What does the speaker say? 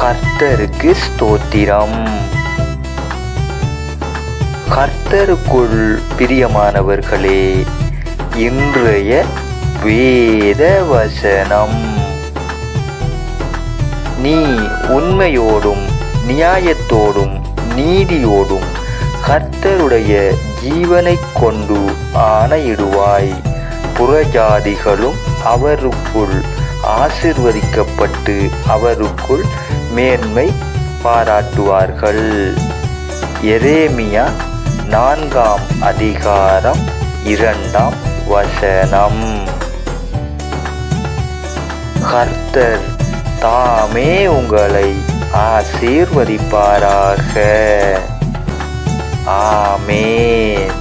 கர்த்தருக்கு ஸ்தோத்திரம். கர்த்தருக்குள் பிரியமானவர்களே, இன்றைய வேத வசனம்: நீ உண்மையோடும் நியாயத்தோடும் நீதியோடும் கர்த்தருடைய ஜீவனைக் கொண்டு ஆணையிடுவாய். புறஜாதிகளும் அவருக்குள் ஆசீர்வதிக்கப்பட்டு அவருக்குள் மேன்மை பாராட்டுவார்கள். எரேமியா 4:2. கர்த்தர் தாமே உங்களை ஆசீர்வதிப்பாராக. ஆமென்.